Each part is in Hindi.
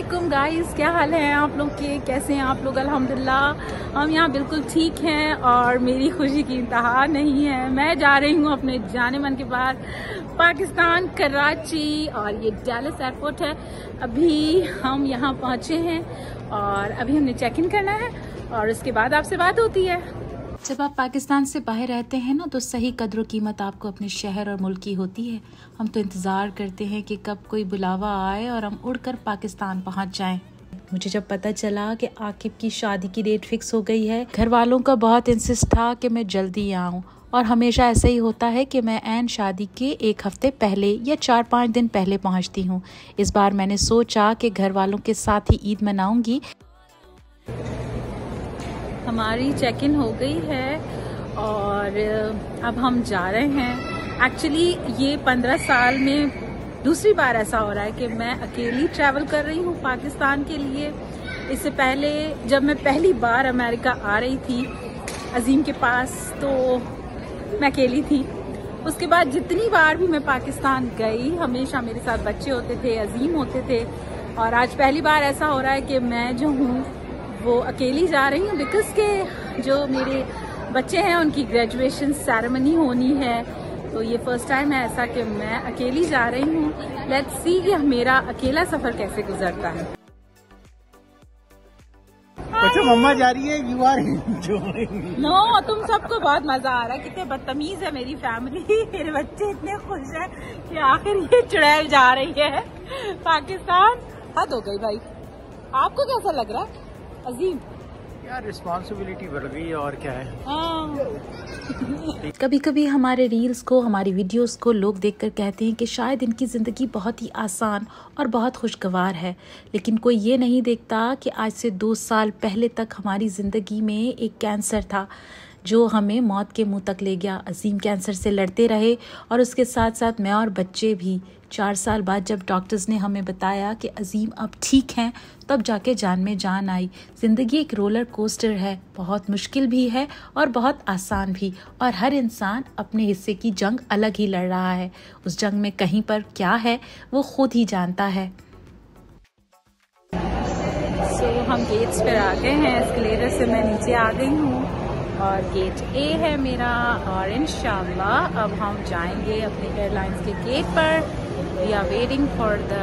वालेकुम गाइस, क्या हाल है आप लोग के? कैसे हैं आप लोग? अल्हम्दुलिल्लाह हम यहाँ बिल्कुल ठीक हैं और मेरी खुशी की इंतहा नहीं है। मैं जा रही हूँ अपने जाने मन के बाहर पाकिस्तान, कराची, और ये डैलस एयरपोर्ट है। अभी हम यहाँ पहुँचे हैं और अभी हमने चेक इन करना है और उसके बाद आपसे बात होती है। जब आप पाकिस्तान से बाहर रहते हैं ना, तो सही कद्र कीमत आपको अपने शहर और मुल्क की होती है। हम तो इंतज़ार करते हैं कि कब कोई बुलावा आए और हम उड़कर पाकिस्तान पहुंच जाएं। मुझे जब पता चला कि आकिब की शादी की डेट फिक्स हो गई है, घर वालों का बहुत इंसिस्ट था कि मैं जल्दी आऊं, और हमेशा ऐसा ही होता है कि मैं ऐन शादी के एक हफ्ते पहले या 4-5 दिन पहले पहुंचती हूं। इस बार मैंने सोचा कि घर वालों के साथ ही ईद मनाऊंगी। हमारी चेक इन हो गई है और अब हम जा रहे हैं। एक्चुअली ये 15 साल में दूसरी बार ऐसा हो रहा है कि मैं अकेली ट्रैवल कर रही हूँ पाकिस्तान के लिए। इससे पहले जब मैं पहली बार अमेरिका आ रही थी अजीम के पास, तो मैं अकेली थी। उसके बाद जितनी बार भी मैं पाकिस्तान गई, हमेशा मेरे साथ बच्चे होते थे, अजीम होते थे, और आज पहली बार ऐसा हो रहा है कि मैं जो हूँ वो अकेली जा रही हूँ। बिकॉज के जो मेरे बच्चे हैं उनकी ग्रेजुएशन सेरेमनी होनी है, तो ये फर्स्ट टाइम है ऐसा कि मैं अकेली जा रही हूँ। लेट्स सी कि मेरा अकेला सफर कैसे गुजरता है। अच्छा, मम्मा जा रही है, यू आर एंजॉयिंग। नो, तुम सबको बहुत मजा आ रहा है। कितने बदतमीज है मेरी फैमिली। मेरे बच्चे इतने खुश हैं कि आखिर ये चुड़ैल जा रही है पाकिस्तान। हद हो गई भाई। आपको कैसा लग रहा है अजीम? यार रिस्पॉन्सिबिलिटी बढ़ गई है, और क्या है। कभी कभी हमारे रील्स को, हमारी वीडियोस को लोग देखकर कहते हैं कि शायद इनकी ज़िंदगी बहुत ही आसान और बहुत खुशगवार है, लेकिन कोई ये नहीं देखता कि आज से 2 साल पहले तक हमारी ज़िंदगी में एक कैंसर था जो हमें मौत के मुंह तक ले गया। अजीम कैंसर से लड़ते रहे और उसके साथ साथ मैं और बच्चे भी। 4 साल बाद जब डॉक्टर्स ने हमें बताया कि अजीम अब ठीक हैं, तब जाके जान में जान आई। ज़िंदगी एक रोलर कोस्टर है, बहुत मुश्किल भी है और बहुत आसान भी, और हर इंसान अपने हिस्से की जंग अलग ही लड़ रहा है। उस जंग में कहीं पर क्या है वो खुद ही जानता है। हम गेट्स पर आ गए हैं। एस्केलेटर से मैं नीचे आ गई हूँ और गेट ए है मेरा, और इंशाल्लाह अब हम जाएंगे अपने एयरलाइंस के गेट पर। We are waiting for the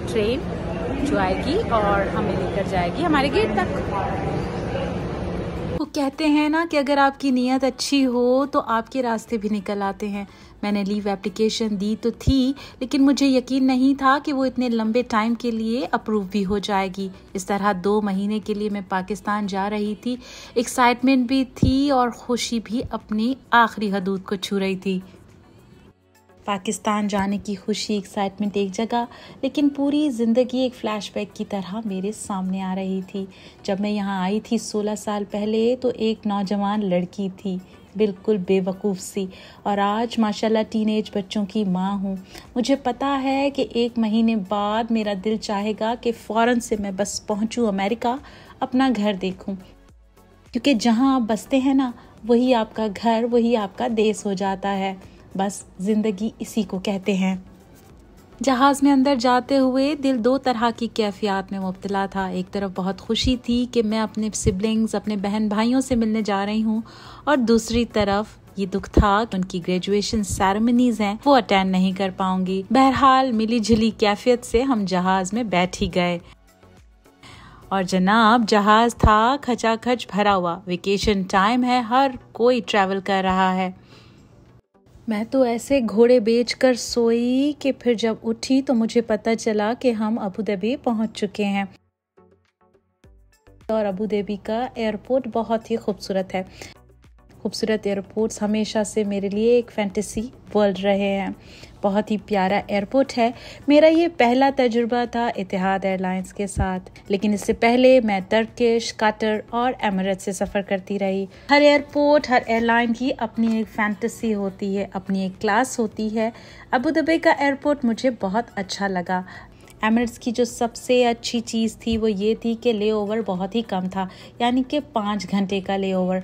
train जो आएगी और हमें लेकर जाएगी हमारे गेट तक। वो कहते हैं ना कि अगर आपकी नीयत अच्छी हो तो आपके रास्ते भी निकल आते हैं। मैंने लीव एप्लीकेशन दी तो थी, लेकिन मुझे यकीन नहीं था कि वो इतने लंबे टाइम के लिए अप्रूव भी हो जाएगी। इस तरह 2 महीने के लिए मैं पाकिस्तान जा रही थी। एक्साइटमेंट भी थी और खुशी भी अपनी आखिरी हदूद को छू रही थी। पाकिस्तान जाने की खुशी, एक्साइटमेंट एक जगह, लेकिन पूरी ज़िंदगी एक फ्लैशबैक की तरह मेरे सामने आ रही थी। जब मैं यहाँ आई थी 16 साल पहले, तो एक नौजवान लड़की थी, बिल्कुल बेवकूफ़ सी, और आज माशाल्लाह टीनेज बच्चों की माँ हूँ। मुझे पता है कि 1 महीने बाद मेरा दिल चाहेगा कि फ़ौरन से मैं बस पहुँचूँ अमेरिका, अपना घर देखूँ, क्योंकि जहाँ आप बसते हैं ना, वही आपका घर, वही आपका देश हो जाता है। बस ज़िंदगी इसी को कहते हैं। जहाज़ में अंदर जाते हुए दिल 2 तरह की कैफियत में मुब्तला था। एक तरफ बहुत खुशी थी कि मैं अपने सिबलिंग्स, अपने बहन भाइयों से मिलने जा रही हूँ, और दूसरी तरफ ये दुख था कि उनकी ग्रेजुएशन सेरेमनीज हैं, वो अटेंड नहीं कर पाऊंगी। बहरहाल मिली जुली कैफियत से हम जहाज़ में बैठ ही गए, और जनाब जहाज़ था खचाखच भरा हुआ। वेकेशन टाइम है, हर कोई ट्रैवल कर रहा है। मैं तो ऐसे घोड़े बेचकर सोई कि फिर जब उठी तो मुझे पता चला कि हम अबू धाबी पहुंच चुके हैं, और अबू धाबी का एयरपोर्ट बहुत ही खूबसूरत है। खूबसूरत एयरपोर्ट्स हमेशा से मेरे लिए एक फैंटेसी वर्ल्ड रहे हैं। बहुत ही प्यारा एयरपोर्ट है। मेरा ये पहला तजुर्बा था इतिहाद एयरलाइंस के साथ, लेकिन इससे पहले मैं टर्किश, कतर और एमिरेट्स से सफ़र करती रही। हर एयरपोर्ट, हर एयरलाइन की अपनी एक फैंटेसी होती है, अपनी एक क्लास होती है। अबू धाबी का एयरपोर्ट मुझे बहुत अच्छा लगा। एमिरेट्स की जो सबसे अच्छी चीज़ थी वो ये थी कि ले ओवर बहुत ही कम था, यानी कि 5 घंटे का ले ओवर।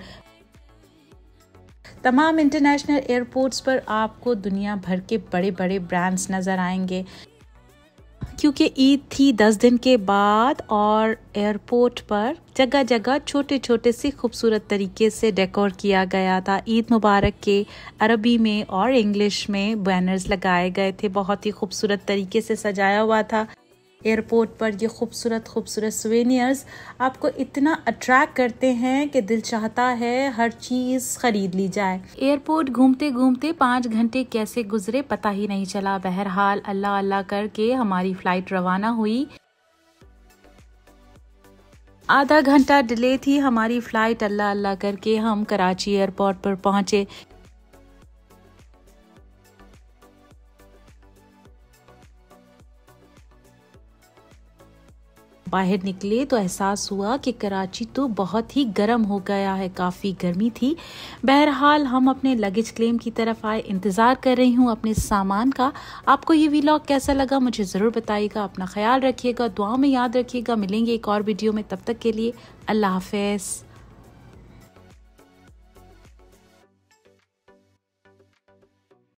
तमाम इंटरनेशनल एयरपोर्ट्स पर आपको दुनिया भर के बड़े बड़े ब्रांड्स नज़र आएंगे। क्योंकि ईद थी 10 दिन के बाद और एयरपोर्ट पर जगह जगह छोटे छोटे से खूबसूरत तरीके से डेकोर किया गया था। ईद मुबारक के अरबी में और इंग्लिश में बैनर्स लगाए गए थे, बहुत ही खूबसूरत तरीके से सजाया हुआ था। एयरपोर्ट पर ये खूबसूरत खूबसूरत सुवेनियर्स आपको इतना अट्रैक्ट करते हैं कि दिल चाहता है हर चीज़ ख़रीद ली जाए। एयरपोर्ट घूमते घूमते 5 घंटे कैसे गुजरे पता ही नहीं चला। बहरहाल अल्लाह अल्लाह करके हमारी फ़्लाइट रवाना हुई। आधा घंटा डिले थी हमारी फ़्लाइट। अल्लाह अल्लाह करके हम कराची एयरपोर्ट पर पहुँचे। बाहर निकले तो एहसास हुआ कि कराची तो बहुत ही गर्म हो गया है, काफ़ी गर्मी थी। बहरहाल हम अपने लगेज क्लेम की तरफ आए। इंतज़ार कर रही हूँ अपने सामान का। आपको ये व्लॉग कैसा लगा मुझे ज़रूर बताइएगा। अपना ख्याल रखिएगा, दुआ में याद रखिएगा। मिलेंगे एक और वीडियो में, तब तक के लिए अल्लाह हाफ़िज़।